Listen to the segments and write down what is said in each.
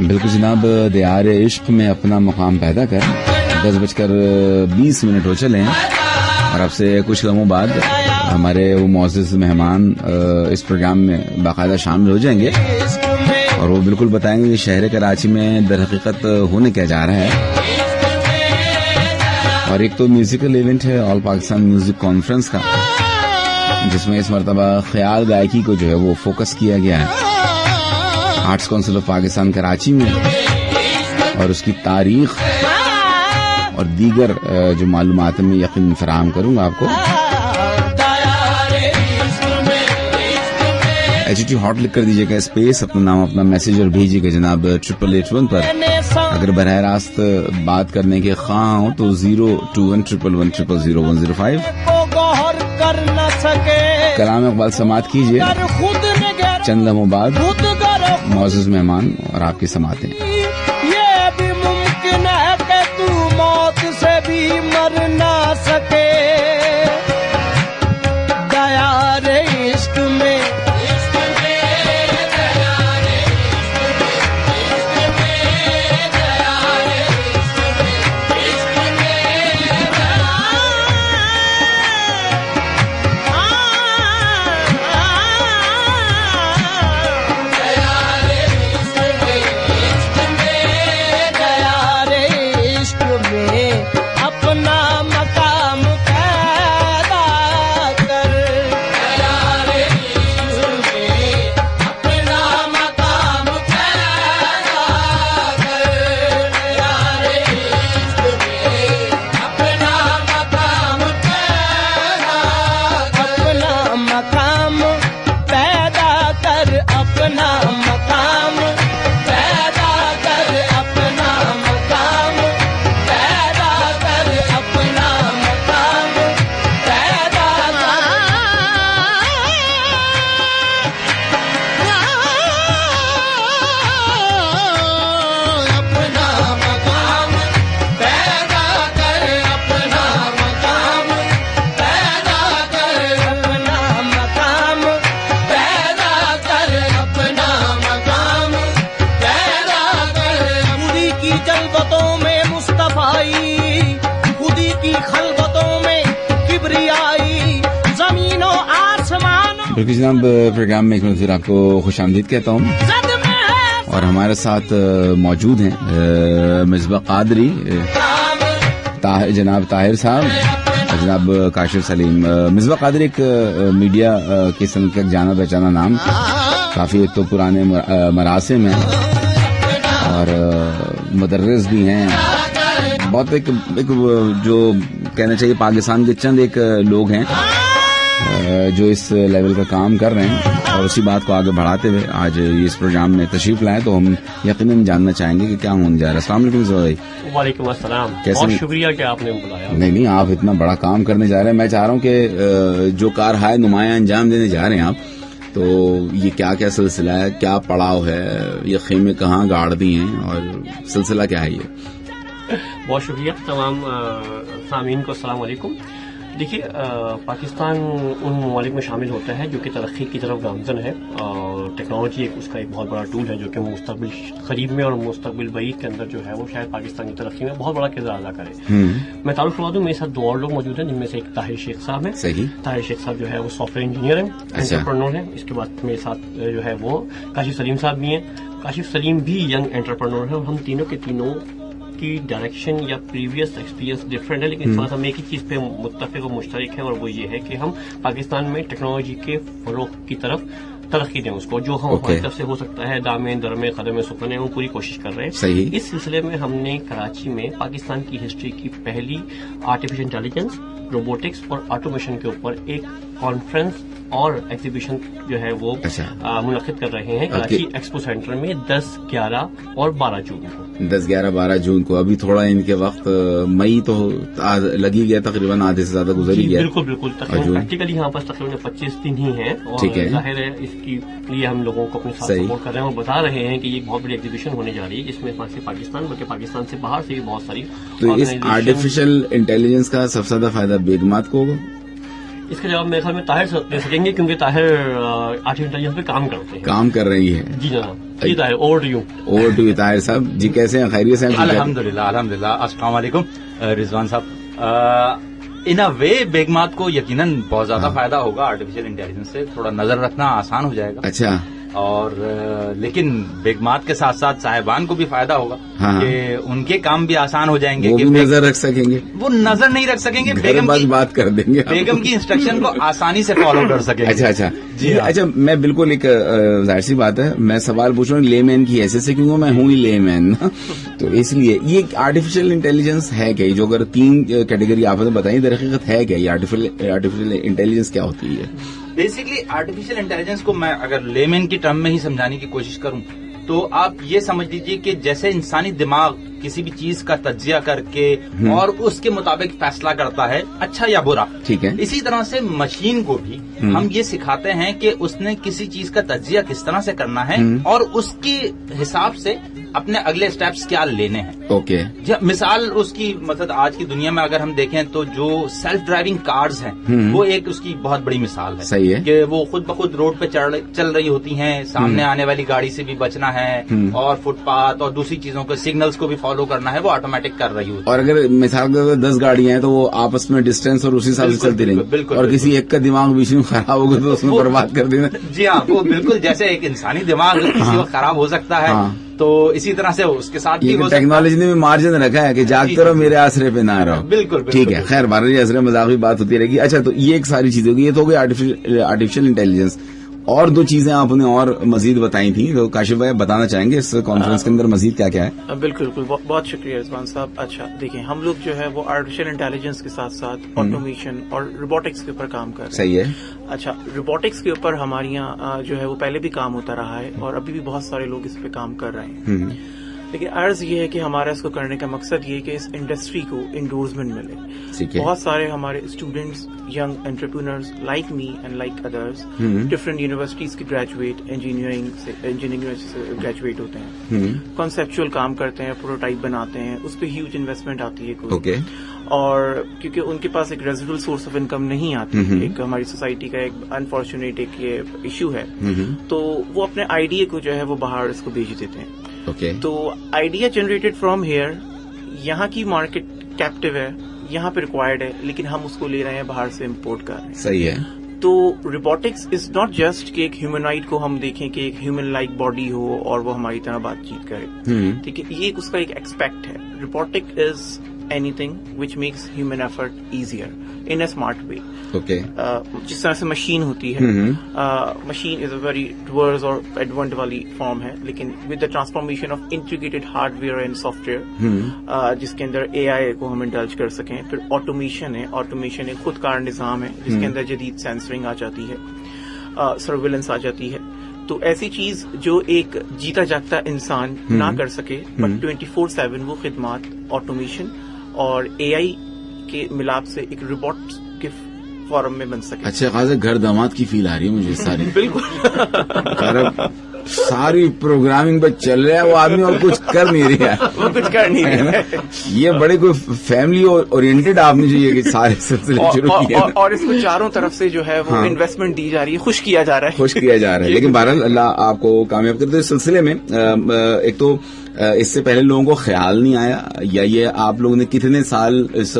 بالکل جناب، دیار عشق میں اپنا مقام پیدا کر 10:20 ہو چلے ہیں اور اب سے کچھ لمحوں بعد ہمارے وہ معزز مہمان اس پروگرام میں باقاعدہ شامل ہو جائیں گے اور وہ بالکل بتائیں گے کہ شہر کراچی میں در حقیقت ہونے کیا جا رہا ہے. اور ایک تو میوزیکل ایونٹ ہے آل پاکستان میوزک کانفرنس کا، جس میں اس مرتبہ خیال گائکی کو جو ہے وہ فوکس کیا گیا ہے arts council of Pakistan Karachi میں، اور اس کی تاریخ اور دیگر جو معلومات میں یقین فراہم کروں گا آپ کو. HT ہاٹ لکھ کر دیجیے گا اسپیس، اپنا نام اپنا میسج اور بھیجیے گا جناب 8881 پر. اگر براہ راست بات کرنے کے خواہاں ہوں تو 02111000105 کلام اقبال سماعت کیجیے. چند لمحوں بعد معزز مہمان اور آپ کی سماعتیں. یہ بھی ممکن ہے کہ تو موت سے بھی مر نہ سکے دیار عشق میں. بالکل جناب، پروگرام میں ایک مرتبہ آپ کو خوش آمدید کہتا ہوں اور ہمارے ساتھ موجود ہیں مصباح قادری، جناب طاہر صاحب اور جناب کاشف سلیم. مصباح قادری ایک میڈیا کی صنعت کا جانا پہچانا نام، کافی ایک تو پرانے مراسم ہیں اور مدرس بھی ہیں. بہت ایک جو کہنا چاہیے پاکستان کے چند ایک لوگ ہیں جو اس لیول کا کام کر رہے ہیں، اور اسی بات کو آگے بڑھاتے ہوئے آج اس پروگرام میں تشریف لائے تو ہم یقیناً جاننا چاہیں گے کہ کیا ہونے جا رہا ہے. السلام علیکم بھائی. وعلیکم السلام، بہت شکریہ کہ آپ نے بلایا. نہیں، آپ اتنا بڑا کام کرنے جا رہے ہیں. میں چاہ رہا ہوں کہ جو کارہائے نمایاں انجام دینے جا رہے ہیں آپ، تو یہ کیا سلسلہ ہے، کیا پڑاؤ ہے، یہ خیمے کہاں گاڑ دی ہیں اور سلسلہ کیا ہے یہ؟ بہت شکریہ. تمام سامعین کو السلام علیکم. دیکھیے، پاکستان ان ممالک میں شامل ہوتا ہے جو کہ ترقی کی طرف گامزن ہے، اور ٹیکنالوجی اس کا ایک بہت بڑا ٹول ہے جو کہ مستقبل قریب میں اور مستقبل بعید کے اندر جو ہے وہ شاید پاکستان کی ترقی میں بہت بڑا کردار ادا کرے. میں تعارف کروا دوں، میرے ساتھ 2 اور لوگ موجود ہیں، جن میں سے ایک طاہر شیخ صاحب ہیں. صحیح. طاہر شیخ صاحب جو ہے وہ سافٹ ویئر انجینئر ہیں، انٹرپرنور ہیں. اس کے بعد میرے ساتھ جو ہے وہ کاشف سلیم صاحب بھی ہیں. کاشف سلیم بھی ینگ انٹرپرنور ہیں، اور ہم تینوں کے تینوں کی ڈائریکشن یا پریویس ایکسپیرینس ڈفرینٹ ہے، لیکن اس وقت ہم ایک ہی چیز پہ متفق و مشترک ہیں، اور وہ یہ ہے کہ ہم پاکستان میں ٹیکنالوجی کے فروغ کی طرف ترقی دیں اس کو، جو ہم ہماری طرف سے ہو سکتا ہے دامے درمے قدم سکنے وہ پوری کوشش کر رہے ہیں. صحیح. اس سلسلے میں ہم نے کراچی میں پاکستان کی ہسٹری کی پہلی آرٹیفیشل انٹیلیجنس، روبوٹکس اور آٹومیشن کے اوپر ایک کانفرنس اور ایگزیبیشن جو ہے وہ منعقد کر رہے ہیں کراچی ایکسپو سینٹر میں 10، 11 اور 12 جون کو. 10، 11، 12 جون کو. ابھی تھوڑا ان کے وقت مئی تو لگی گیا، تقریباً آدھے سے زیادہ گزر ہی گیا. بالکل تقریباً پریکٹیکلی یہاں پر تقریباً 25 دن ہی ہیں، اور ظاہر ہے اس کی لیے ہم لوگوں کو اپنے ساتھ سپورٹ کر رہے ہیں اور بتا رہے ہیں کہ یہ بہت بڑی ایگزیبیشن ہونے جا رہی ہے، جس میں نہ صرف پاکستان بلکہ پاکستان سے باہر سے بھی بہت ساری. تو اس آرٹیفیشل انٹیلیجنس کا سب سے زیادہ فائدہ بیگمات کو ہوگا؟ اس کا جواب میرے خیال میں طاہر دے سکیں گے کیونکہ طاہر آرٹیفیشل انٹیلیجنس پہ کام کرتے ہیں. کام کر رہی ہے. جی جناب. جی Tahir, over to you. Tahir صاحب جی کیسے ہیں؟ خیریت سے ہیں؟ الحمدللہ. السلام علیکم رضوان صاحب. ان اے وے بیگمات کو یقیناً بہت زیادہ فائدہ ہوگا آرٹیفیشل انٹیلیجنس سے. تھوڑا نظر رکھنا آسان ہو جائے گا. اچھا. اور لیکن بیگمات کے ساتھ ساتھ صاحبان کو بھی فائدہ ہوگا کہ ان کے کام بھی آسان ہو جائیں گے. وہ بھی نظر رکھ سکیں گے. وہ نظر نہیں رکھ سکیں گے, بات کر دیں گے, بیگم کی انسٹرکشن کو آسانی سے فالو کر سکیں گے. اچھا جی. اچھا میں بالکل ایک ظاہر سی بات ہے, میں سوال پوچھ رہا ہوں لے مین کی حیثیت سے, کیونکہ میں ہوں ہی لے مین, تو اس لیے یہ آرٹیفیشل انٹیلیجنس ہے کیا؟ جو اگر 3 کیٹیگری آپ نے بتائیں در حقیقت ہے کیا یہ آرٹیفیشل انٹیلیجنس کیا ہوتی ہے؟ بیسکلی آرٹیفیشل انٹیلیجنس کو میں اگر لیمن کی ٹرم میں ہی سمجھانے کی کوشش کروں تو آپ یہ سمجھ لیجیے کہ جیسے انسانی دماغ کسی بھی چیز کا تجزیہ کر کے اور اس کے مطابق فیصلہ کرتا ہے اچھا یا برا, ٹھیک ہے, اسی طرح سے مشین کو بھی ہم یہ سکھاتے ہیں کہ اس نے کسی چیز کا تجزیہ کس طرح سے کرنا ہے اور اس کے حساب سے اپنے اگلے سٹیپس کیا لینے ہیں. اوکے. مثال اس کی مطلب آج کی دنیا میں اگر ہم دیکھیں تو جو سیلف ڈرائیونگ کارز ہیں وہ ایک اس کی بہت بڑی مثال ہے. صحیح ہے کہ وہ خود بخود روڈ پہ چل رہی ہوتی ہیں, سامنے آنے والی گاڑی سے بھی بچنا ہے اور فٹ پاتھ اور دوسری چیزوں کے سگنلز کو بھی فالو کرنا ہے, وہ آٹومیٹک کر رہی ہوتی ہے. اور اگر مثال کے 10 گاڑیاں ہیں تو وہ آپس میں ڈسٹینس اور اسی حساب سے چلتی رہیں, بالکل, اور کسی ایک کا دماغ بیچ میں خراب ہوگا تو اس میں برباد کر دینا. جی ہاں, وہ بالکل جیسے ایک انسانی دماغ کسی وقت خراب ہو سکتا ہے تو اسی طرح سے اس کے ساتھ بھی ٹیکنالوجی نے بھی مارجن رکھا ہے کہ جاگتے رہو میرے آسرے پہ نہ رہو. بالکل ٹھیک ہے. خیر بارہ آسرے مذاقی بات ہوتی رہے گی. اچھا تو یہ ایک ساری چیز ہوگی, یہ تو ہو گئی آرٹیفیشل انٹیلیجنس. اور 2 چیزیں آپ نے اور مزید بتائی تھیں, تو کاشف بھائی بتانا چاہیں گے اس کانفرنس کے اندر مزید کیا کیا ہے؟ بالکل بہت شکریہ رضوان صاحب. اچھا دیکھیں, ہم لوگ جو ہے وہ آرٹیفیشل انٹیلیجنس کے ساتھ ساتھ آٹومیشن اور روبوٹکس کے اوپر کام کر رہے ہیں. صحیح ہے. اچھا, روبوٹکس کے اوپر ہمارے یہاں جو ہے وہ پہلے بھی کام ہوتا رہا ہے اور ابھی بھی بہت سارے لوگ اس پہ کام کر رہے ہیں. لیکن عرض یہ ہے کہ ہمارا اس کو کرنے کا مقصد یہ کہ اس انڈسٹری کو انڈورسمنٹ ملے. بہت سارے ہمارے students, young entrepreneurs like me and like others, different universities کے گریجویٹ انجینئرنگ سے گریجویٹ ہوتے ہیں, کنسپچل کام کرتے ہیں, پروٹوٹائپ بناتے ہیں, اس پہ ہیوج انویسٹمنٹ آتی ہے کوئی, اور کیونکہ ان کے پاس ایک ریزیڈول سورس آف انکم نہیں آتی, ایک ہماری سوسائٹی کا ایک انفارچونیٹ ایک یہ ایشو ہے, تو وہ اپنے آئیڈیا کو جو ہے وہ باہر اس کو بھیج دیتے ہیں. تو آئیڈیا جنریٹڈ فرام ہیئر, یہاں کی مارکیٹ کیپٹیو ہے, یہاں پہ ریکوائرڈ ہے, لیکن ہم اس کو لے رہے ہیں باہر سے امپورٹ کر رہے ہیں. صحیح ہے. تو روبوٹکس از ناٹ جسٹ کہ ایک ہیومنائڈ کو ہم دیکھیں کہ ایک ہیومن لائک باڈی ہو اور وہ ہماری طرح بات چیت کرے, ٹھیک ہے, یہ اس کا ایک ایکسپیکٹ ہے. Robotic is anything which makes human effort easier in a smart way. Okay. جس طرح سے مشین ہوتی ہے, machine is a very doors اور ایڈوانٹ والی فارم ہے, لیکن with the transformation of integrated hard where and soft where, جس کے اندر اے آئی کو ہم انڈلج کر سکیں. پھر آٹومیشن ہے, آٹومیشن ایک خود کار نظام ہے جس کے اندر جدید سینسرنگ آ جاتی ہے, سرویلنس آ جاتی ہے. تو ایسی چیز جو ایک جیتا جاگتا انسان نہ کر سکے, بٹ 24/7 وہ خدمات آٹومیشن اور اے آئی کے ملاپ سے ایک روبوٹ کے فارم میں بن سکے. اچھا خاصا گھر داماد کی فیل آ رہی ہے مجھے ساری. بالکل ساری پروگرامنگ پہ چل رہا ہے وہ آدمی اور کچھ کر نہیں رہا ہے. وہ کچھ کر نہیں رہا ہے. یہ بڑے کوئی فیملی اورینٹڈ آپ نے جو یہ سارے سلسلے شروع کیے, اور اس کو چاروں طرف سے جو ہے وہ انویسٹمنٹ دی جا رہی ہے, خوش کیا جا رہا ہے. لیکن بہرحال اللہ آپ کو کامیاب کرتے. اس سلسلے میں ایک تو اس سے پہلے لوگوں کو خیال نہیں آیا, یا یہ آپ لوگوں نے کتنے سال اس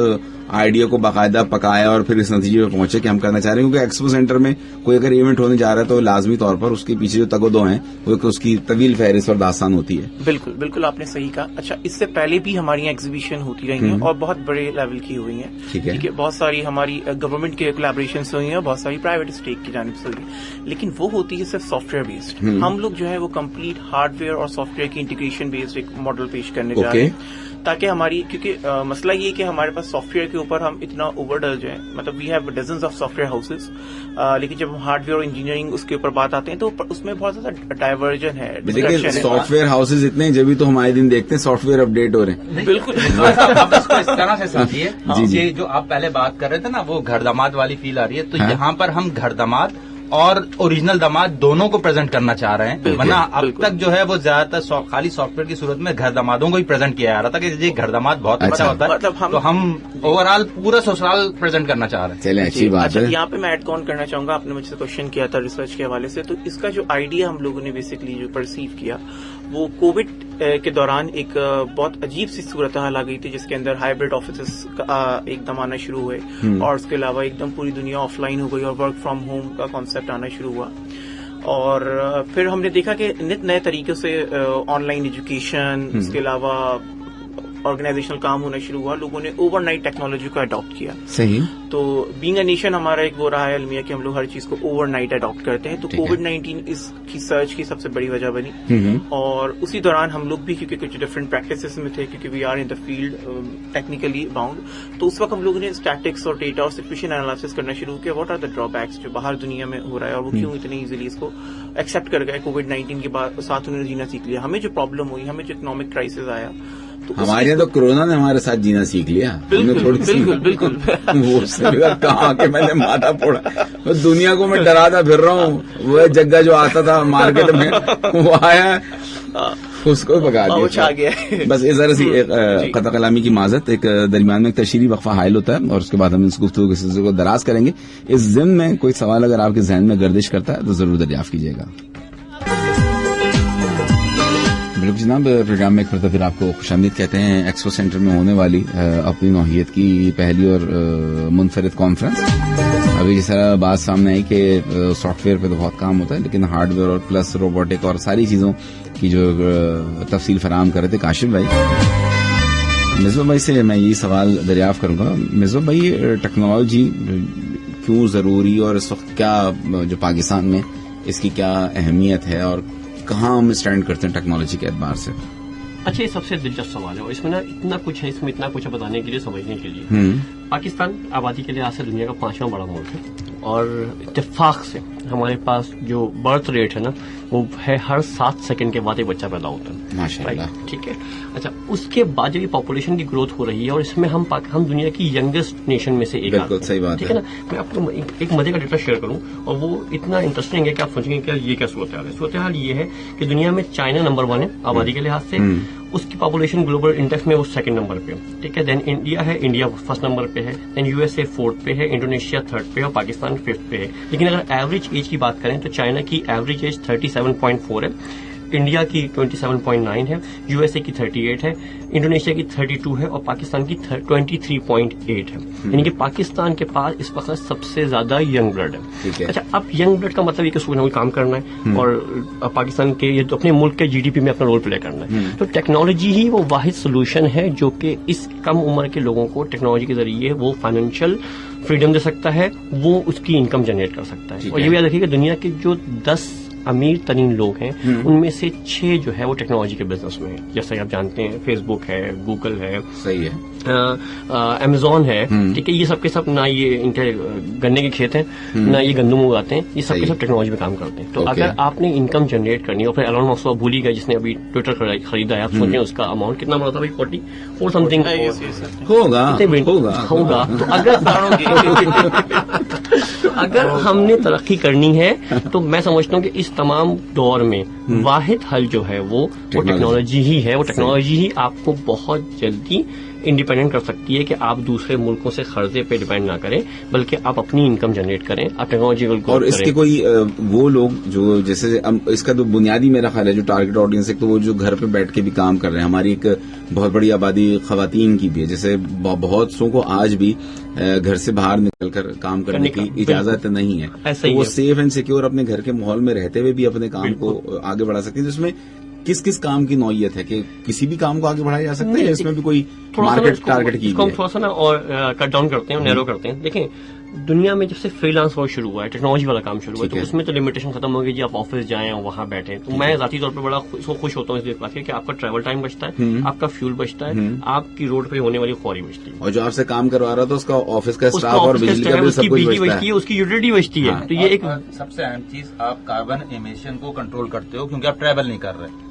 آئیڈیا کو باقاعدہ پکایا اور پھر اس نتیجے پہ پہنچے کہ ہم کرنا چاہ رہے ہیں؟ کیونکہ ایکسپو سینٹر میں کوئی اگر ایونٹ ہونے جا رہا ہے تو لازمی طور پر اس کے پیچھے جو تگ و دو ہیں وہ اس کی طویل فہرست اور داستان ہوتی ہے. بالکل آپ نے صحیح کہا. اچھا, اس سے پہلے بھی ہماری ایگزیبیشن ہوتی رہی ہیں اور بہت بڑے لیول کی ہوئی ہیں. ٹھیک ہے, بہت ساری ہماری گورنمنٹ کے کولیبریشنز ہوئی ہیں, بہت ساری پرائیویٹ اسٹیک کی جانب سے ہوئی ہیں, لیکن وہ ہوتی ہے صرف سافٹ ویئر بیسڈ. ہم لوگ جو ہے وہ کمپلیٹ ہارڈ ویئر اور سافٹ ویئر کی انٹیگریشن بیسڈ ایک ماڈل پیش کرنے جا رہے ہیں, تاکہ ہماری, کیونکہ مسئلہ یہ کہ ہمارے پاس سافٹ ویئر کے اوپر ہم اتنا اوور ڈل جائیں, مطلب we have dozens of software houses, لیکن جب ہم ہارڈ ویئر اور انجینئرنگ اس کے اوپر بات آتے ہیں تو اس میں بہت زیادہ ڈائیورژن ہے. دیکھیں سافٹ ویئر ہاؤسز اتنے ہیں, جبھی تو ہمارے دن دیکھتے ہیں سافٹ ویئر اپڈیٹ ہو رہے ہیں. بالکل آپ اس کو اس طرح سے سمجھیے, جو آپ پہلے بات کر رہے تھے نا, وہ گھر داماد والی فیل آ رہی ہے, تو یہاں پر ہم گھر داماد اور اوریجنل داماد دونوں کو پریزنٹ کرنا چاہ رہے ہیں. ورنہ اب تک جو ہے وہ زیادہ تر خالی سافٹ ویئر کی صورت میں گھر دامادوں کو ہی پریزنٹ کیا جا رہا تھا کہ یہ گھر داماد بہت بڑا ہوتا ہے, تو ہم اوور آل پورا سسرال پریزنٹ کرنا چاہ رہے ہیں. چلیں اچھی بات ہے. یہاں پہ میں ایڈ آن کرنا چاہوں گا, آپ نے مجھ سے کوشچن کیا تھا ریسرچ کے حوالے سے, تو اس کا جو آئیڈیا ہم لوگوں نے بیسکلی جو پرسیو کیا وہ کووڈ کے دوران ایک بہت عجیب سی صورتحال آ گئی تھی جس کے اندر ہائبرڈ آفیسز ایک دم آنا شروع ہوئے, اور اس کے علاوہ ایک دم پوری دنیا آف لائن ہو گئی اور ورک فرام ہوم کا کانسیپٹ آنا شروع ہوا. اور پھر ہم نے دیکھا کہ نت نئے طریقے سے آن لائن ایجوکیشن, اس کے علاوہ آرگنائزیشنل کام ہونا شروع ہوا, لوگوں نے اوور نائٹ ٹیکنالوجی کو اڈاپٹ کیا. صحیح. تو بینگ اے نیشن ہمارا ایک وہ رہا ہے المیہ کہ ہم لوگ ہر چیز کو اوور نائٹ اڈاپٹ کرتے ہیں, تو کووڈ-19 اس کی سرچ کی سب سے بڑی وجہ بنی. اور اسی دوران ہم لوگ بھی کیونکہ کچھ ڈفرینٹ پریکٹسز میں تھے, کیونکہ we are in the field technically bound, تو اس وقت ہم لوگوں نے اسٹیٹکس اور ڈیٹا اور سچویشن انالیسس کرنا شروع کیا. What are the drawbacks جو باہر دنیا میں ہو رہا ہے, اور وہ کیوں اتنے ایزیلی اس کو ایکسپٹ کر گئے. کووڈ-19 کے ساتھ انہوں نے جینا سیکھ لیا. ہمیں جو پرابلم ہوئی, ہمیں جو اکنامک کرائسس آیا, ہمارے یہاں تو کورونا نے ہمارے ساتھ جینا سیکھ لیا. بالکل بالکل وہ کہاں کہ میں نے ماتھا پھوڑا, دنیا کو میں ڈراتا پھر رہا ہوں. وہ جگہ جو آتا تھا مارکیٹ میں وہ آیا, اس کو پکا دیا. بس اس طرح سے قطع کلامی کی معذرت, ایک درمیان میں ایک تشریحی وقفہ حائل ہوتا ہے اور اس کے بعد ہم اس گفتگو کے سلسلے کو دراز کریں گے. اس ضمن میں کوئی سوال اگر آپ کے ذہن میں گردش کرتا ہے تو ضرور دریافت کیجیے گا. بالکل جناب, پروگرام میں ایک مرتبہ پھر آپ کو خوش آمدید کہتے ہیں. ایکسپو سینٹر میں ہونے والی اپنی نوعیت کی پہلی اور منفرد کانفرنس. ابھی جس طرح بات سامنے آئی کہ سافٹ ویئر پہ تو بہت کام ہوتا ہے, لیکن ہارڈ ویئر اور پلس روبوٹک اور ساری چیزوں کی جو تفصیل فراہم کر رہے تھے کاشف بھائی. مصباح بھائی سے میں یہی سوال دریافت کروں گا. مصباح بھائی, ٹیکنالوجی کیوں ضروری, اور اس وقت کیا جو پاکستان میں اس کی کیا اہمیت ہے, اور کہاں ہم اسٹینڈ کرتے ہیں ٹیکنالوجی کے اعتبار سے؟ اچھا, یہ سب سے دلچسپ سوال ہے, اور اس میں نا اتنا کچھ ہے, اس میں اتنا کچھ ہے بتانے کے لیے, سمجھنے کے لیے. پاکستان آبادی کے لحاظ سے دنیا کا 5واں بڑا ملک ہے, اور اتفاق سے ہمارے پاس جو برتھ ریٹ ہے نا وہ ہے ہر 7 سیکنڈ کے بعد ایک بچہ پیدا ہوتا ہے. ماشاءاللہ. ٹھیک ہے. اچھا, اس کے بعد جب یہ پاپولیشن کی گروتھ ہو رہی ہے, اور اس میں ہم دنیا کی ینگسٹ نیشن میں سے ایک بالکل صحیح بات ٹھیک ہے نا. میں آپ کو ایک مزے کا ڈیٹا شیئر کروں, اور وہ اتنا انٹرسٹنگ ہے کہ آپ سوچیں گے کہ یہ کیا صورتحال ہے. صورتحال یہ ہے کہ دنیا میں چائنا نمبر 1 ہے آبادی کے لحاظ سے, اس کی پاپولیشن گلوبل انڈیکس میں وہ 2nd نمبر پہ, ٹھیک ہے. دین انڈیا ہے, انڈیا 1st نمبر پہ ہے. دین USA 4th پہ ہے, انڈونیشیا 3rd پہ ہے, اور پاکستان 5th پہ ہے. لیکن اگر ایوریج ایج کی بات کریں تو چائنا کی ایوریج ایج 37.4 ہے, انڈیا کی 27.9 ہے, USA کی 38 ہے, انڈونیشیا کی 32 ہے, اور پاکستان کی 23.8 ہے. یعنی کہ پاکستان کے پاس اس وقت سب سے زیادہ ینگ بلڈ ہے. اچھا, اب ینگ بلڈ کا مطلب یہ کہ اس کو کام کرنا ہے, اور پاکستان کے یہ اپنے ملک کے GDP میں اپنا رول پلے کرنا ہے. تو ٹیکنالوجی ہی وہ واحد سولوشن ہے جو کہ اس کم عمر کے لوگوں کو ٹیکنالوجی کے ذریعے وہ فائنینشیل فریڈم دے سکتا ہے, وہ اس کی انکم جنریٹ کر سکتا ہے. اور یہ بھی یاد رکھیے کہ دنیا کے جو 10 امیر ترین لوگ ہیں ان میں سے 6 جو ہے وہ ٹیکنالوجی کے بزنس میں ہیں. جیسے آپ جانتے ہیں فیس بک ہے, گوگل ہے, صحیح ہے, امیزون ہے, ٹھیک ہے. یہ سب کے سب نہ یہ ان کے گنے کے کھیت ہیں, نہ یہ گندم اگاتے ہیں, یہ سب کے سب ٹیکنالوجی میں کام کرتے ہیں. تو اگر آپ نے انکم جنریٹ کرنی ہے, اور پھر ایلن ماسک بھول ہی گئے جس نے ابھی ٹویٹر خریدا ہے, آپ سوچیں اس کا اماؤنٹ کتنا بڑا تھا بھائی, 44 سم تھنگ ہوگا. تو اگر ہم نے ترقی کرنی ہے تو میں سمجھتا ہوں کہ اس تمام دور میں واحد حل جو ہے وہ ٹیکنالوجی ہی ہے. وہ ٹیکنالوجی ہی آپ کو بہت جلدی انڈیپینڈنٹ کر سکتی ہے کہ آپ دوسرے ملکوں سے قرضے پہ ڈیپینڈ نہ کریں, بلکہ آپ اپنی انکم جنریٹ کریں, آپ ٹیکنالوجی کو. اور اس کے کوئی وہ لوگ جو جیسے اس کا تو بنیادی میرا خیال ہے جو ٹارگٹ آڈینس ہے, تو وہ جو گھر پہ بیٹھ کے بھی کام کر رہے ہیں. ہماری ایک بہت بڑی آبادی خواتین کی بھی ہے, جیسے بہت سو کو آج بھی گھر سے باہر نکل کر کام کرنے کی اجازت نہیں ہے. وہ سیف اینڈ سیکیور اپنے گھر کے ماحول میں رہتے ہوئے بھی اپنے کام کو آگے بڑھا سکتے ہیں. جس میں کس کام کی نوعیت ہے کہ کسی بھی کام کو آگے بڑھایا جا سکتا ہے, اس میں بھی کوئی مارکیٹ ٹارگٹ کی ہے؟ تھوڑا سا نا اور کٹ ڈاؤن کرتے ہیں, نیرو کرتے ہیں. دیکھیں, دنیا میں جب سے فری لانس ورک شروع ہوا ہے, ٹیکنالوجی والا کام شروع ہوا ہے, تو اس میں تو لمیٹیشن ختم ہو گئی جی, آپ آفس جائیں اور وہاں بیٹھیں. تو میں ذاتی طور پہ بڑا خوش ہوتا ہوں اس بات کہ آپ کا ٹریول ٹائم بچتا ہے, آپ کا فیول بچتا ہے, آپ کی روڈ پہ ہونے والی خواری بچتی ہے, اور جو آپ سے کام کروا رہا تھا اس کا آفس کا اسٹاف اور بجلی کا بل سب کچھ بچتی ہے, اس کی یوٹیلیٹی بچتی ہے. تو یہ ایک سب سے اہم چیز, آپ کاربن ایمیشن کو کنٹرول کرتے ہو کیونکہ آپ ٹریول نہیں کر رہے.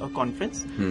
a conference.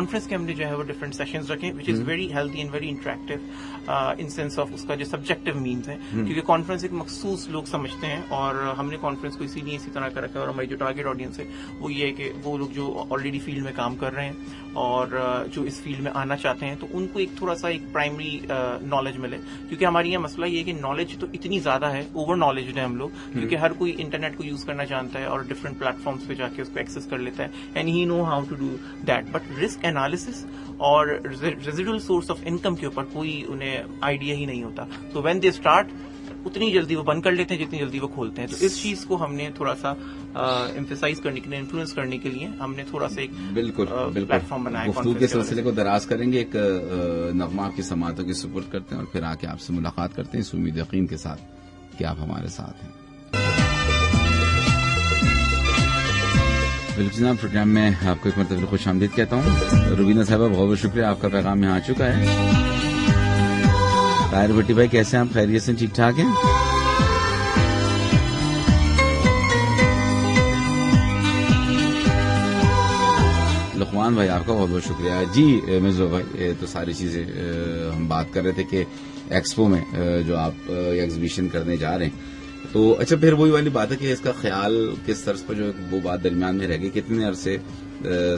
کانفرنس کے ہم نے جو ہے وہ ڈفرنٹ سیشنز رکھے which is very healthy and very interactive in sense of اس کا جو سبجیکٹو مینس ہے، کیونکہ کانفرنس ایک مخصوص لوگ سمجھتے ہیں، اور ہم نے کانفرنس کو اسی لیے اسی طرح کا رکھا ہے، اور ہماری جو ٹارگیٹ آڈینس ہے وہ یہ ہے کہ وہ لوگ جو آلریڈی فیلڈ میں کام کر رہے ہیں اور جو اس فیلڈ میں آنا چاہتے ہیں، تو ان کو ایک تھوڑا سا ایک پرائمری نالج ملے، کیونکہ ہماری یہاں مسئلہ یہ ہے کہ نالج تو اتنی زیادہ ہے، اوور نالج ہے ہم لوگ، کیونکہ ہر کوئی انٹرنیٹ کو یوز کرنا جانتا ہے اور ڈفرنٹ پلیٹ فارمس پہ جا کے اس کو ایکسس کر لیتا ہے، and he know how to do that, but risk analysis اور ریزیڈول سورس آف انکم کے اوپر کوئی انہیں آئیڈیا ہی نہیں ہوتا، تو وین دے اسٹارٹ اتنی جلدی وہ بند کر لیتے ہیں جتنی جلدی وہ کھولتے ہیں، تو اس چیز کو ہم نے تھوڑا سا ایمفیسائز کرنے کے لیے، انفلوئنس کرنے کے لیے ہم نے تھوڑا سا ایک بالکل پلیٹ فارم بنایا۔ گفتگو کے سلسلے کو دراز کریں گے، ایک نغمہ آپ کی سماعتوں کی سپرد کرتے ہیں اور پھر آ کے آپ سے ملاقات کرتے ہیں اس امید یقین کے ساتھ کہ آپ ہمارے ساتھ ہیں۔ بالکل جناب، پروگرام میں آپ کو ایک مرتبہ خوش آمدید کہتا ہوں۔ روبینہ صاحبہ بہت بہت شکریہ، آپ کا پیغام یہاں آ چکا ہے۔ طاہر بھٹی بھائی کیسے ہیں آپ؟ خیریت سے ٹھیک ٹھاک ہیں؟ لقمان بھائی آپ کا بہت بہت شکریہ۔ جی مزو بھائی، تو ساری چیزیں ہم بات کر رہے تھے کہ ایکسپو میں جو آپ ایگزیبیشن کرنے جا رہے ہیں، تو اچھا پھر وہی والی بات ہے کہ اس کا خیال کس طرز پر جو وہ بات درمیان میں رہ گئی، کتنے عرصے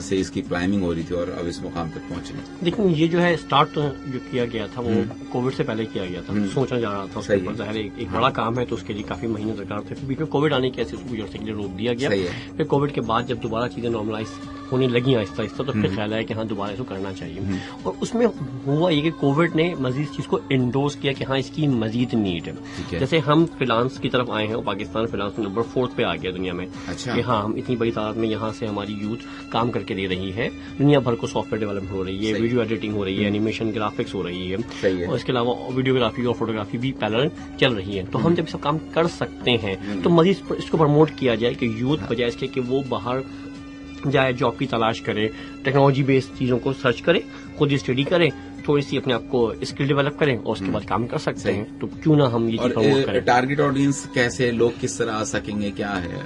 سے اس کی پلاننگ ہو رہی تھی اور اب اس مقام تک پہنچے؟ لیکن یہ جو ہے اسٹارٹ جو کیا گیا تھا وہ کووڈ سے پہلے کیا گیا تھا، سوچا جا رہا تھا اس کے اوپر، ظاہر ایک بڑا کام ہے تو اس کے لیے کافی مہینے درکار تھے، پھر بیچ میں کووڈ آنے کی ایسی وجہ سے روک دیا گیا، پھر کووڈ کے بعد جب دوبارہ چیزیں نارملائز ہونے لگی آہستہ آہستہ، تو پھر خیال آیا کہ ہاں دوبارہ اس کو کرنا چاہیے، اور اس میں ہوا یہ کہ کووڈ نے مزید چیز کو انڈورس کیا کہ ہاں اس کی مزید نیڈ ہے۔ جیسے ہم فلانس کی طرف آئے ہیں اور پاکستان فلانس میں نمبر 4 پہ آ گیا دنیا میں، کہ ہاں ہم اتنی بڑی تعداد میں یہاں سے ہماری یوتھ کام کر کے دے رہی ہے، دنیا بھر کو سافٹ ویئر ڈیولپمنٹ ہو رہی ہے، ویڈیو ایڈیٹنگ ہو رہی ہے، اینیمیشن گرافکس ہو رہی ہے، اور اس کے علاوہ ویڈیوگرافی اور فوٹوگرافی بھی پیرلل چل رہی ہے، تو ہم جب سب کام کر سکتے ہیں تو مزید اس کو پروموٹ کیا جائے کہ یوتھ بجائے اس کے کہ وہ باہر جائے جاب کی تلاش کرے، ٹیکنالوجی بیسڈ چیزوں کو سرچ کرے، خود ہی اسٹڈی کرے، تھوڑی سی اپنے آپ کو اسکل ڈیولپ کریں اور اس کے بعد کام کر سکتے ہیں، تو کیوں نہ ہم یہ چیز پروموٹ کریں۔ ٹارگیٹ آڈینس کیسے، لوگ کس طرح آ سکیں گے، کیا ہے؟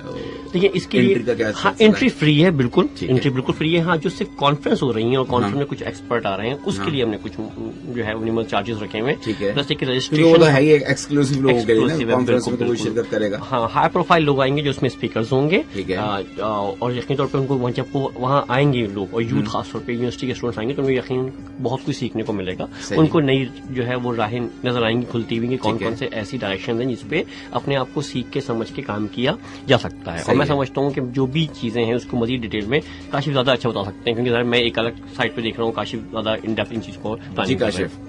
دیکھیے اس کے لیے ہاں انٹری فری ہے، بالکل انٹری بالکل فری ہے، ہاں جو صرف کانفرنس ہو رہی ہیں اور کانفرنس میں کچھ ایکسپرٹ آ رہے ہیں اس کے لیے ہم نے کچھ جو ہے منیمل چارجز رکھے ہوئے، بس ایک ایکسکلوسیو لوگوں کے لیے کانفرنس میں کوئی شرکت کرے گا، ہاں ہائی پروفائل لوگ آئیں گے جو اس میں اسپیکرز ہوں گے، اور یقینی طور پہ ان کو جب وہاں آئیں گے لوگ اور یوتھ خاص طور پہ یونیورسٹی کے اسٹوڈنٹس آئیں گے تو انہیں یقین بہت کچھ سیکھنے کو ملے گا، ان کو نئی جو ہے وہ راہیں نظر آئیں گی کھلتی ہوئی کہ کون کون سے ایسی ڈائریکشن ہیں جس پہ اپنے آپ کو سیکھ کے سمجھ کے کام کیا جا سکتا ہے، اور میں سمجھتا ہوں کہ جو بھی چیزیں ہیں اس کو مزید ڈیٹیل میں کاشف زیادہ اچھا بتا سکتے ہیں، کیونکہ ظاہر میں ایک الگ سائٹ پہ دیکھ رہا ہوں، کاشف زیادہ ان ڈیپتھ ان چیز کو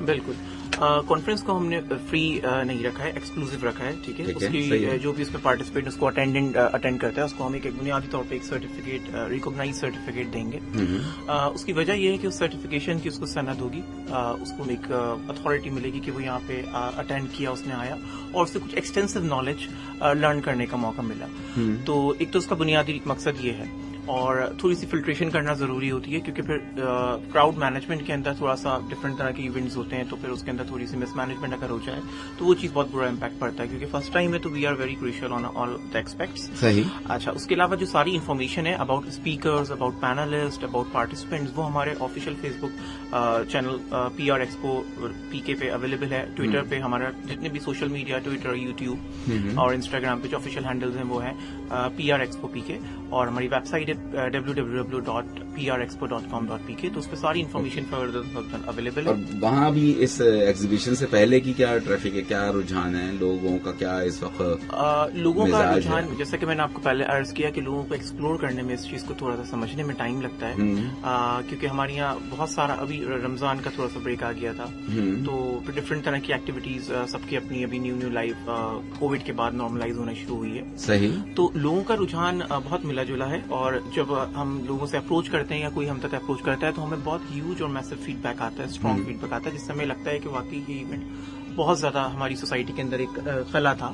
بالکل۔ کانفرنس کو ہم نے فری نہیں رکھا ہے، ایکسکلوسیو رکھا ہے، ٹھیک ہے، اس کی جو بھی اس میں پارٹیسپیٹ اس کو اٹینڈ کرتا ہے اس کو ہم ایک بنیادی طور پہ ایک سرٹیفکیٹ، ریکوگنائز سرٹیفکیٹ دیں گے۔ اس کی وجہ یہ ہے کہ اس سرٹیفکیشن کی اس کو سند ہوگی، اس کو ایک اتھارٹی ملے گی کہ وہ یہاں پہ اٹینڈ کیا، اس نے آیا اور اس سے کچھ ایکسٹینسو نالج لرن کرنے کا موقع ملا، تو ایک تو اس کا بنیادی مقصد یہ ہے، اور تھوڑی سی فلٹریشن کرنا ضروری ہوتی ہے کیونکہ پھر کراؤڈ مینجمنٹ کے اندر تھوڑا سا ڈفرنٹ طرح کے ایونٹس ہوتے ہیں، تو پھر اس کے اندر تھوڑی سی مس مینجمنٹ اگر ہو جائے تو وہ چیز بہت برا امپیکٹ پڑتا ہے، کیونکہ فرسٹ ٹائم ہے تو we are very crucial on all the expects. صحیح۔ اچھا، اس کے علاوہ جو ساری انفارمیشن ہے about speakers, about panelist, about participants, وہ ہمارے official Facebook channel PR expo PK پہ اویلیبل ہے، ٹویٹر پہ ہمارا جتنے بھی سوشل میڈیا، ٹویٹر، یوٹیوب اور انسٹاگرام پہ جو آفیشیل ہینڈلز ہیں وہ ہیں PR ایکسپو PK، اور ہماری ویب سائٹ ہے www.prexpo.com.pk، تو اس پہ ساری انفارمیشن اویلیبل ہے۔ اور وہاں بھی اس ایگزیبیشن سے پہلے کی کیا ٹریفک ہے، کیا رجحان ہے لوگوں کا، کیا اس وقت لوگوں کا رجحان، جیسا کہ میں نے آپ کو پہلے عرض کیا کہ لوگوں کو ایکسپلور کرنے میں اس چیز کو تھوڑا سا سمجھنے میں ٹائم لگتا ہے، کیونکہ ہمارے یہاں بہت سارا ابھی رمضان کا تھوڑا سا بریک آ گیا تھا، تو ڈفرنٹ طرح کی ایکٹیویٹیز سب کی اپنی ابھی نیو لائف کووڈ کے بعد نارملائز ہونا شروع ہوئی ہے۔ صحیح۔ تو لوگوں کا رجحان بہت ملا جلا ہے، اور جب ہم لوگوں سے اپروچ کرتے ہیں یا کوئی ہم تک اپروچ کرتا ہے تو ہمیں بہت ہیوج اور میسو فیڈ بیک آتا ہے، اسٹرانگ فیڈ بیک آتا ہے، جس سے ہمیں لگتا ہے کہ واقعی یہ ایونٹ بہت زیادہ ہماری سوسائٹی کے اندر ایک خلا تھا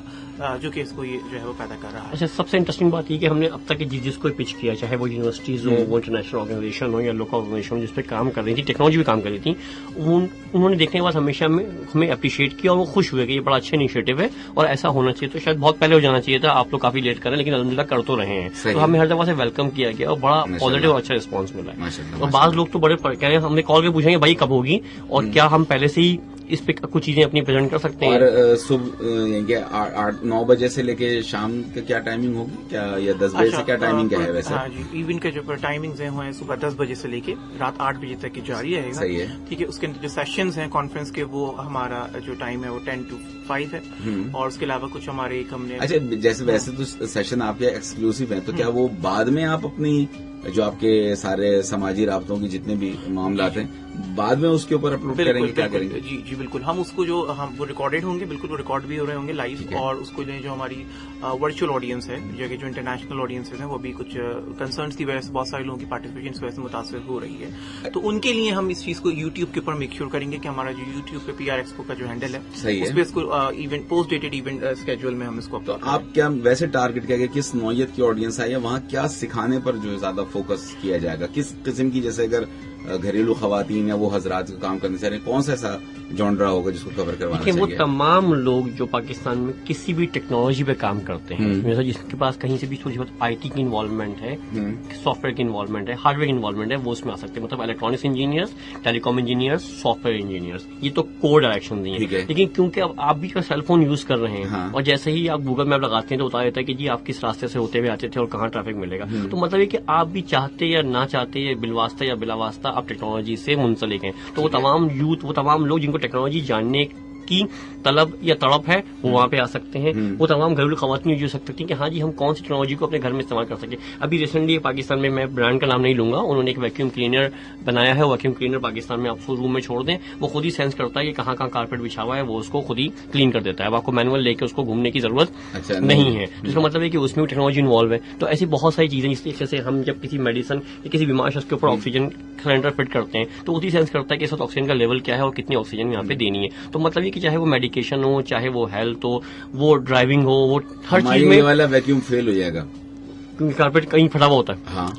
جو کہ اس کو یہ جو ہے وہ پیدا کر رہا ہے. اچھا، سب سے انٹرسٹنگ بات یہ کہ ہم نے اب تک جس کو پچ کیا، چاہے وہ یونیورسٹیز ہو، وہ انٹرنیشنل آرگنائزیشن ہو یا لوکل آرگنائزیشن ہو جس پہ کام کر رہی تھی، ٹیکنالوجی پہ کام کر رہی تھی، انہوں نے دیکھنے کے بعد ہمیشہ ہمیں اپریشیٹ کیا اور وہ خوش ہوئے کہ یہ بڑا اچھا انیشیٹو ہے اور ایسا ہونا چاہیے. تو شاید بہت پہلے ہو جانا چاہیے تھا، آپ لوگ کافی لیٹ کر رہے ہیں لیکن الحمدللہ کر تو رہے ہیں. تو ہمیں ہر دفعہ سے ویلکم کیا گیا اور بڑا پازیٹیو اور اچھا رسپانس ملا ہے. اور بعض لوگ تو بڑے کہہ رہے ہیں، ہم نے کال کے پوچھیں گے بھائی کب ہوگی اور کیا ہم پہلے سے ہی اس پہ کچھ چیزیں اپنی پریزنٹ کر سکتے ہیں. اور صبح 9 بجے سے لے کے شام کا کیا ٹائمنگ ہوگی، کیا یا 10 بجے سے کیا ٹائمنگ کیا ہے ویسے؟ ہاں جی، ایونٹ کے جو ٹائمنگز ہیں صبح 10 بجے سے لے کے رات 8 بجے تک جاری رہے گا. صحیح ہے. ٹھیک ہے. اس کے اندر جو سیشنز ہیں کانفرنس کے وہ ہمارا جو ٹائم ہے وہ 10 to 5 ہے. اور اس کے علاوہ کچھ ہمارے ہم نے اچھا، جیسے ویسے تو سیشن آپ کے ایکسکلوسیو ہیں، تو کیا وہ بعد میں آپ اپنی جو آپ کے سارے سماجی رابطوں کی جتنے بھی معاملات ہیں بعد میں اس کے اوپر اپلوڈ کریں گے، کیا کریں گے؟ جی بالکل. ہم اس کو جو وہ ریکارڈیڈ ہوں گے، بالکل وہ ریکارڈ بھی ہو رہے ہوں گے لائیو. اور اس کو جو ہماری ورچوئل آڈینس ہے، جو انٹرنیشنل آڈینس ہیں، وہ بھی کچھ کنسرنس کی وجہ سے بہت سارے لوگوں کی پارٹیسپیشن کی وجہ سے متاثر ہو رہی ہے. تو ان کے لیے ہم اس چیز کو یوٹیوب کے اوپر میک شیور کریں گے کہ ہمارا جو یوٹیوب پہ PR ایکسپو کا جو ہینڈل ہے اس پہ اس کو event post dated event schedule میں ہم اس کو. تو آپ کیا ویسے ٹارگٹ کیا گیا کس نوعیت کی آڈینس ہے، یا وہاں کیا سکھانے پر جو زیادہ فوکس کیا جائے گا، کس قسم کی، جیسے اگر گھریلو خواتین یا وہ حضرات کا کام کرنے چاہ رہے ہیں، کون سا ایسا جانرا ہوگا جس کو کور کروانا چاہیے؟ وہ تمام لوگ جو پاکستان میں کسی بھی ٹیکنالوجی پہ کام کرتے ہیں، جس کے پاس کہیں سے بھی تھوڑی بہت IT کی انوالومنٹ ہے، سافٹ ویئر کی انوالومنٹ ہے، ہارڈ ویئر کی انوالومنٹ ہے، وہ اس میں آ سکتے ہیں. مطلب electronics engineers, telecom engineers, software engineers, یہ تو کور ڈائریکشن دی ہیں. لیکن کیونکہ اب آپ بھی سیل فون یوز کر رہے ہیں اور جیسے ہی آپ گوگل میپ لگاتے ہیں تو بتا دیتا ہے کہ جی آپ کس راستے سے ہوتے ہوئے آتے تھے اور کہاں ٹریفک ملے گا. تو مطلب یہ کہ آپ بھی چاہتے یا نہ چاہتے یا بالواسطہ یا بلا واسطہ آپ ٹیکنالوجی سے منسلک ہیں. تو وہ تمام یوتھ، وہ تمام لوگ جن کو ٹیکنالوجی جاننے کی طلب یا تڑپ ہے وہ وہاں پہ آ سکتے ہیں. وہ تمام گھریلو خواتین جو سکتے ہیں کہ ہاں جی ہم کون سی ٹیکنالوجی کو اپنے گھر میں استعمال کر سکیں. ابھی ریسنٹلی پاکستان میں برانڈ کا نام نہیں لوں گا، انہوں نے ایک ویکیوم کلینر بنایا ہے. ویکیوم کلینر پاکستان میں آپ کو روم میں چھوڑ دیں، وہ خود ہی سینس کرتا ہے کہ کہاں کہاں کارپیٹ بچھا ہوا ہے، وہ اس کو خود ہی کلین کر دیتا ہے. اب آپ کو مینول لے کے اس کو گھومنے کی ضرورت نہیں ہے. اس کا مطلب ہے کہ اس میں بھی ٹیکنالوجی انوالو ہے. تو ایسی بہت ساری چیزیں جس طریقے سے ہم جب کسی میڈیسن یا کسی بیمار شخص کے اوپر آکسیجن سلینڈر فٹ کرتے ہیں تو اسی سینس کرتا ہے کہ اس وقت آکسیجن کا لیول کیا ہے اور کتنی آکسیجن یہاں پہ دینی ہے. تو مطلب یہ کہ چاہے وہ میڈیکیشن ہو، چاہے وہ ہیلتھ ہو، وہ ڈرائیونگ ہو، وہ ہر چیز میں. یہ والا ویکیوم فیل ہو جائے گا کیونکہ کارپیٹ کہیں پھٹا ہوا ہوتا ہے. ہاں.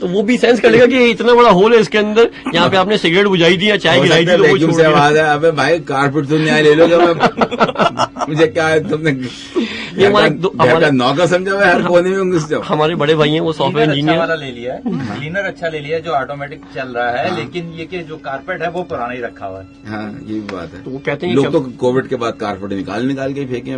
تو وہ بھی سینس کر لے گا کہ اتنا بڑا ہول ہے اس کے اندر، یہاں پہ آپ نے سگریٹ بجائی دی یا چائے گرائی دی تو وہ چھوڑ دیا. آواز ہے ابے بھائی کارپیٹ تم نیا لے لو گا، مجھے کیا ہے تم نے ہمارا نوکر سمجھا ہوا ہے، ہر کونے میں گھس جاؤ. ہمارے بڑے بھائی ہیں وہ سافٹ ویئر انجینئر والا لے لیا ہے، کلینر اچھا لے لیا جو آٹومیٹک چل رہا ہے، لیکن یہ کہ جو کارپیٹ ہے وہ پرانا ہی رکھا ہوا ہے. ہاں یہ بھی بات ہے. تو وہ کہتے ہیں لوگ تو کووڈ کے بعد کارپیٹ نکال کے پھینکے.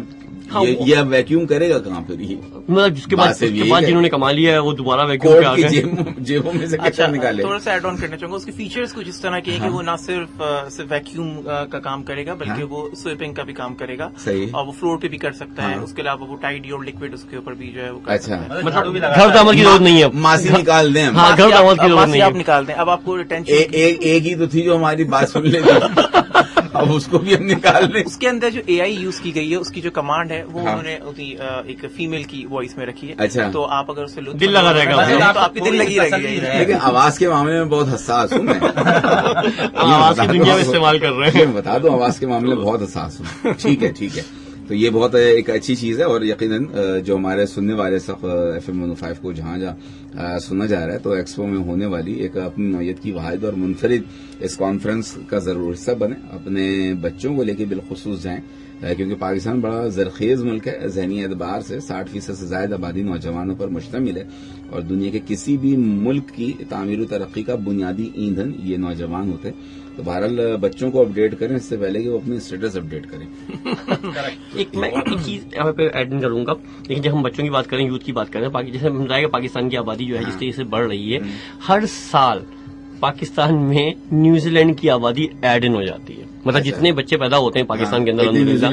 یہ ویکیوم کرے گا کہاں پھر؟ یہ مطلب جس کے بعد جنہوں نے کما لیا ہے وہ دوبارہ ویکیوم پہ آ گئے. جیبوں میں سے کچھ نکالے. تھوڑا سا ایڈ آن کرنا چاہوں گا، اس کے فیچرز کچھ اس طرح کے ہیں کہ وہ نہ صرف ویکیوم کا کام کرے گا بلکہ وہ سویپنگ کا بھی کام کرے گا. صحیح. اور وہ فلور پہ بھی کر سکتا ہے. اس کے علاوہ وہ ٹائڈی اور لکوڈ اس کے اوپر بھی جو ہے وہ. اچھا، مطلب گھر داماد کی ضرورت نہیں ہے، ماسی نکال دیں. ہاں گھر داماد کی ضرورت نہیں ہے، آپ نکال دیں. اب آپ کو ٹینشن ایک ہی تو تھی جو ہماری بات سن لیتی، اب اس کو بھی ہم نکال لیں. اس کے اندر جو AI یوز کی گئی ہے اس کی جو کمانڈ ہے وہ انہوں نے ایک فیمیل کی وائس میں رخی ہے. اچھا. تو آپ اگر اسے دل لگا رہے گا، تو آپ کی دل لگی رہے گی. لیکن آواز کے معاملے میں بہت حساس ہوں میں، آواز کی دنیا میں استعمال کر رہے ہیں. بتا دو آواز کے معاملے میں بہت حساس ہوں. ٹھیک ہے ٹھیک ہے. تو یہ بہت ایک اچھی چیز ہے، اور یقیناً جو ہمارے سننے والے سب FM 105 کو جہاں جہاں سنا جا رہا ہے تو ایکسپو میں ہونے والی ایک اپنی نوعیت کی واحد اور منفرد اس کانفرنس کا ضرور حصہ بنے. اپنے بچوں کو لے کے بالخصوص جائیں کیونکہ پاکستان بڑا زرخیز ملک ہے. ذہنی اعتبار سے 60% سے زائد آبادی نوجوانوں پر مشتمل ہے، اور دنیا کے کسی بھی ملک کی تعمیر و ترقی کا بنیادی ایندھن یہ نوجوان ہوتے. تو بہرحال بچوں کو اپڈیٹ کریں اس سے پہلے کہ وہ اپنی اسٹیٹس اپڈیٹ کریں. میں ایک چیز یہاں پہ ایڈ ان کروں گا، لیکن جب ہم بچوں کی بات کریں، یوتھ کی بات کریں، جیسے ہم بتائیں کہ پاکستان کی آبادی جو ہے جس طریقے سے بڑھ رہی ہے، ہر سال پاکستان میں نیوزی لینڈ کی آبادی ایڈ ان ہو جاتی ہے. مطلب جتنے بچے پیدا ہوتے ہیں پاکستان کے اندر اتنی نیوزی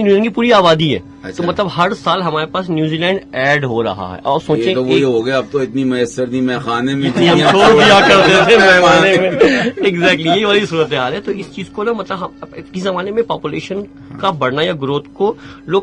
لینڈ کی پوری آبادی ہے. تو مطلب ہر سال ہمارے پاس نیوزی لینڈ ایڈ ہو رہا ہے. اور سوچیں وہی ہو گیا، اب تو اتنی میسر دی میں خانے میں ہم چھوڑ دیا کرتے تھے مہمانے میں. ایگزیکٹلی یہی والی صورتحال ہے. تو اس چیز کو نا مطلب اس زمانے میں پاپولیشن کا بڑھنا یا گروتھ کو لوگ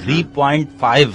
3.5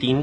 3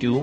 2,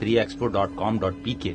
preexpo.com.pk